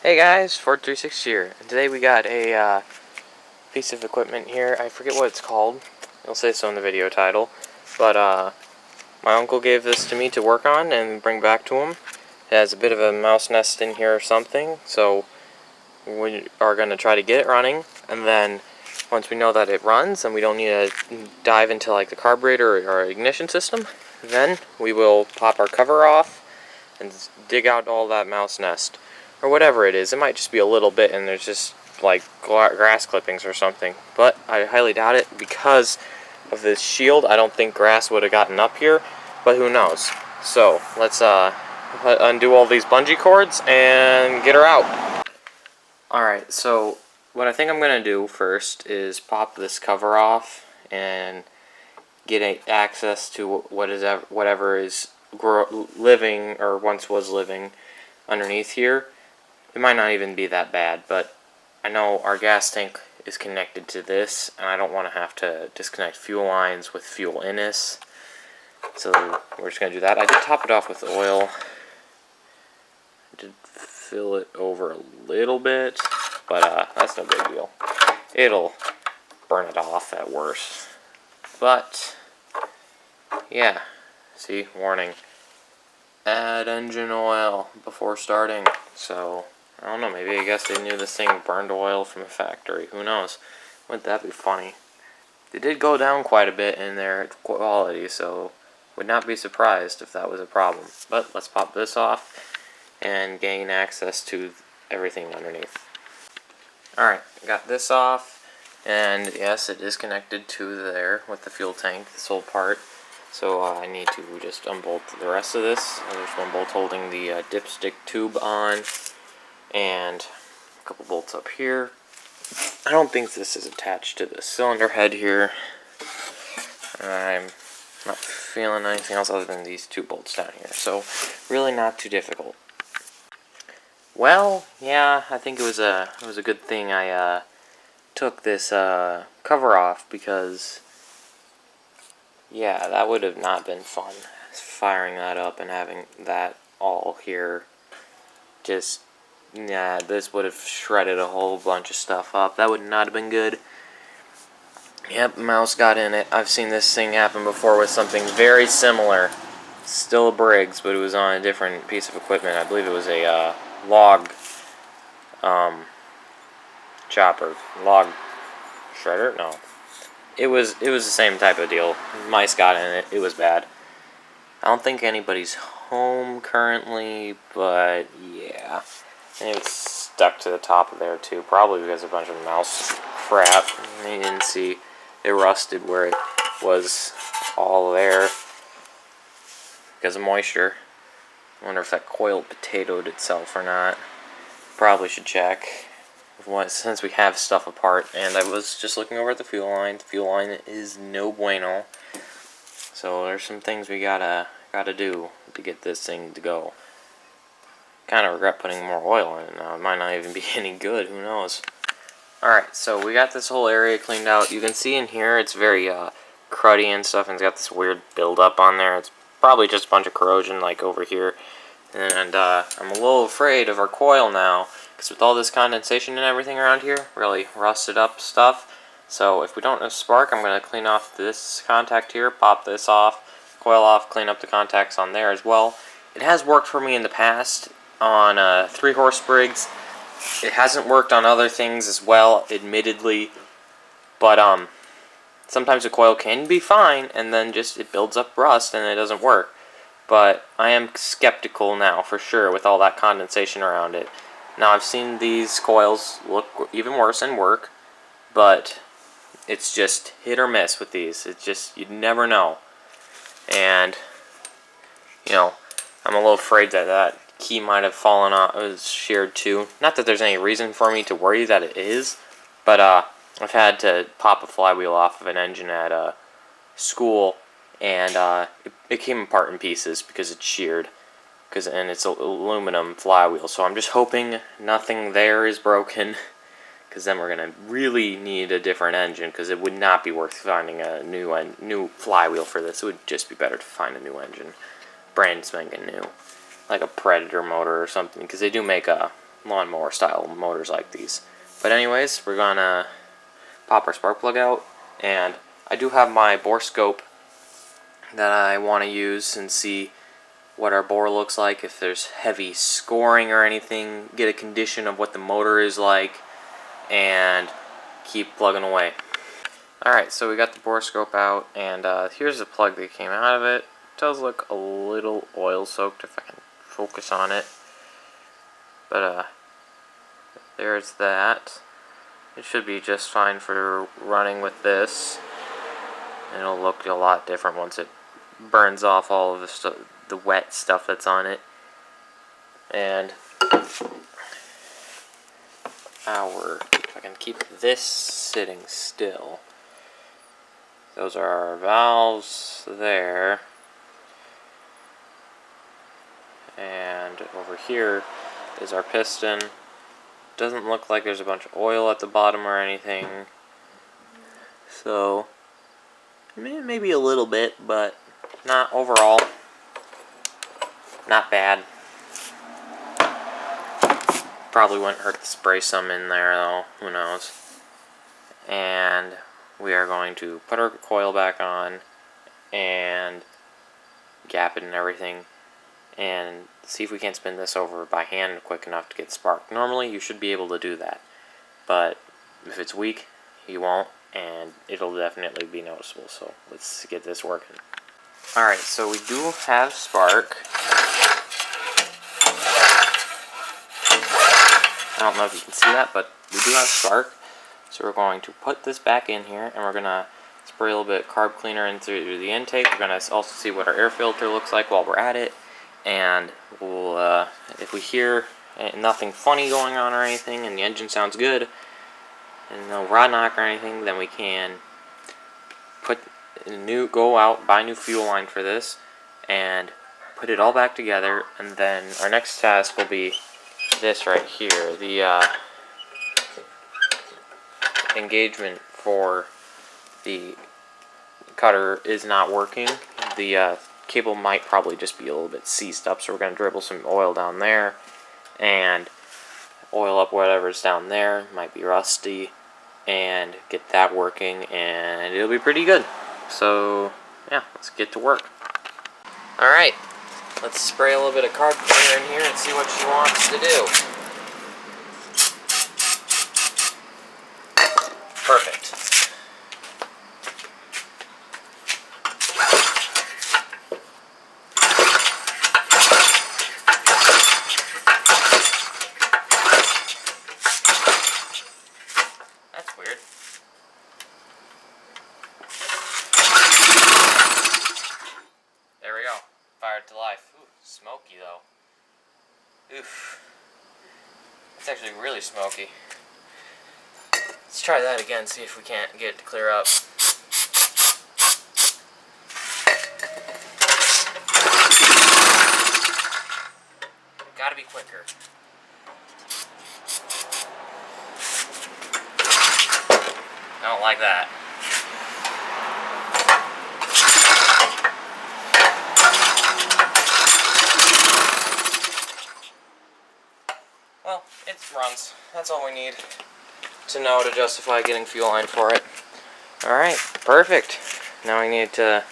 Hey guys, Ford360 here, and today we got a piece of equipment here. I forget what it's called. It'll say so in the video title. But my uncle gave this to me to work on and bring back to him. It has a bit of a mouse nest in here or something, so we are going to try to get it running. And then once we know that it runs and we don't need to dive into like the carburetor or our ignition system, then we will pop our cover off and dig out all that mouse nest. Or whatever it is. It might just be a little bit and there's just like grass clippings or something. But I highly doubt it because of this shield. I don't think grass would have gotten up here, but who knows. So let's undo all these bungee cords and get her out. Alright, so what I think I'm going to do first is pop this cover off and get access to whatever is living or once was living underneath here. It might not even be that bad, but I know our gas tank is connected to this, and I don't want to have to disconnect fuel lines with fuel in this. So we're just going to do that. I did top it off with oil. I did fill it over a little bit, but that's no big deal. It'll burn it off at worst. But, yeah. See, warning. Add engine oil before starting. So I don't know, maybe I guess they knew this thing burned oil from a factory. Who knows? Wouldn't that be funny? They did go down quite a bit in their quality, so would not be surprised if that was a problem. But let's pop this off and gain access to everything underneath. Alright, got this off, and yes, it is connected to there with the fuel tank, this whole part. So I need to just unbolt the rest of this. There's one bolt holding the dipstick tube on, and a couple bolts up here. I don't think this is attached to the cylinder head here. I'm not feeling anything else other than these two bolts down here, so really not too difficult. Well, yeah, I think it was a good thing I took this cover off, because yeah, that would have not been fun, firing that up and having that all here. Just, yeah, this would have shredded a whole bunch of stuff up. That would not have been good. Yep, mouse got in it. I've seen this thing happen before with something very similar. Still a Briggs, but it was on a different piece of equipment. I believe it was a log chopper. Log shredder? No. It was the same type of deal. Mice got in it. It was bad. I don't think anybody's home currently, but yeah. And it was stuck to the top of there too, probably because of a bunch of mouse crap. You didn't see it rusted where it was all there because of moisture. I wonder if that coil potatoed itself or not. Probably should check. Since we have stuff apart, and I was just looking over at the fuel line. The fuel line is no bueno. So there's some things we gotta do to get this thing to go. Kind of regret putting more oil in it now. It might not even be any good. Who knows? Alright, so we got this whole area cleaned out. You can see in here it's very cruddy and stuff, and it's got this weird buildup on there. It's probably just a bunch of corrosion like over here. And I'm a little afraid of our coil now, because with all this condensation and everything around here, really rusted up stuff. So if we don't have spark, I'm going to clean off this contact here, pop this off, coil off, clean up the contacts on there as well. It has worked for me in the past on 3-horse Briggs. It hasn't worked on other things as well, admittedly, but sometimes the coil can be fine, and then just it builds up rust and it doesn't work. But I am skeptical now, for sure, with all that condensation around it. Now, I've seen these coils look even worse and work, but it's just hit or miss with these. It's just, you never know. And, you know, I'm a little afraid that that key might have fallen off, it was sheared too. Not that there's any reason for me to worry that it is, but I've had to pop a flywheel off of an engine at school, and it came apart in pieces because it's sheared, and it's an aluminum flywheel. So I'm just hoping nothing there is broken, because then we're gonna really need a different engine, because it would not be worth finding a new flywheel for this. It would just be better to find a new engine, brand spanking new, like a Predator motor or something, because they do make lawnmower style motors like these. But anyways, we're gonna pop our spark plug out, and I do have my bore scope that I want to use and see what our bore looks like, if there's heavy scoring or anything, get a condition of what the motor is like, and keep plugging away. Alright, so we got the bore scope out, and here's the plug that came out of it. It does look a little oil soaked if I can focus on it. But there's that. It should be just fine for running with this. And it'll look a lot different once it burns off all of the wet stuff that's on it. And if I can keep this sitting still. Those are our valves there. And over here is our piston. Doesn't look like there's a bunch of oil at the bottom or anything. So, maybe a little bit, but not overall. Not bad. Probably wouldn't hurt to spray some in there though, who knows. And we are going to put our coil back on and gap it and everything, and see if we can't spin this over by hand quick enough to get spark. Normally you should be able to do that, but if it's weak, you won't, and it'll definitely be noticeable. So let's get this working. Alright, so we do have spark. I don't know if you can see that, but we do have spark. So we're going to put this back in here, and we're going to spray a little bit of carb cleaner in through the intake. We're going to also see what our air filter looks like while we're at it. And we'll, if we hear nothing funny going on or anything, and the engine sounds good, and no rod knock or anything, then we can go out, buy a new fuel line for this, and put it all back together. And then our next task will be this right here. The engagement for the cutter is not working. The cable might probably just be a little bit seized up, so we're going to dribble some oil down there and oil up whatever's down there. Might be rusty, and get that working, and it'll be pretty good. So yeah, let's get to work. Alright, let's spray a little bit of carb cleaner in here and see what she wants to do. Perfect. That's weird. There we go. Fired to life. Ooh, smoky though. Oof. It's actually really smoky. Let's try that again, see if we can't get it to clear up. Gotta be quicker. I don't like that. Well, it runs. That's all we need to know to justify getting fuel line for it. Alright, perfect. Now we need to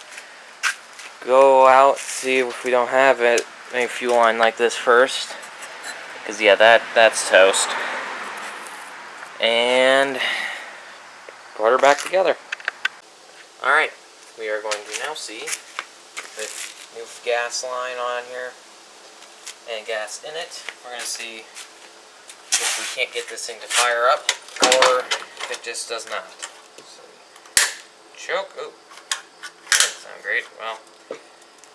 go out, see if we don't have any fuel line like this first. Because yeah, that's toast. And put her back together. Alright, we are going to now see the new gas line on here and gas in it. We're going to see if we can't get this thing to fire up, or if it just does not. So, choke. Ooh, doesn't sound great. Well,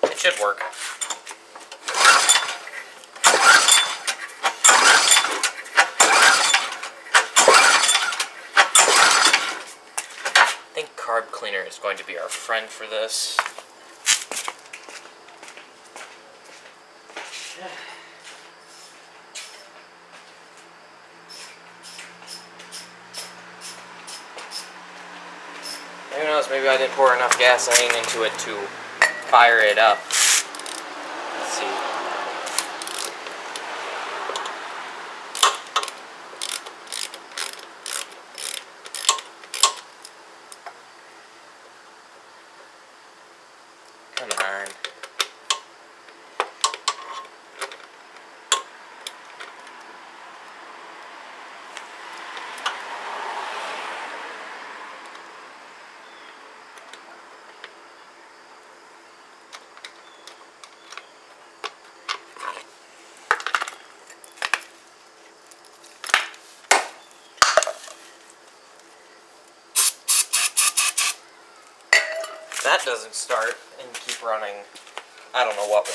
it should work. I think carb cleaner is going to be our friend for this. Who knows, maybe I didn't pour enough gasoline into it to fire it up. Let's see. that doesn't start and keep running, I don't know what will.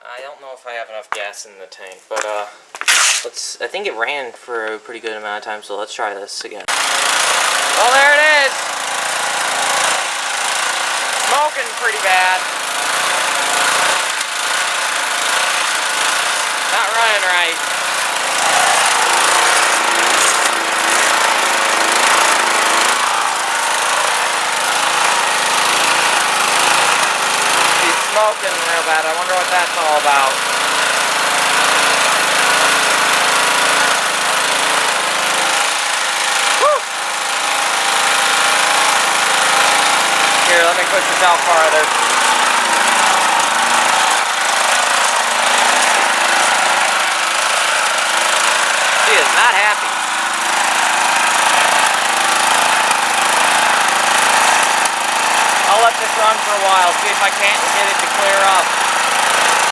I don't know if I have enough gas in the tank, but I think it ran for a pretty good amount of time, so let's try this again. Well, there it is! Smoking pretty bad. Not running right. Smoking real bad. I wonder what that's all about. Woo! Here, let me push this out farther. She is not happy. I'll let this run for a while, see if I can't get it to clear up.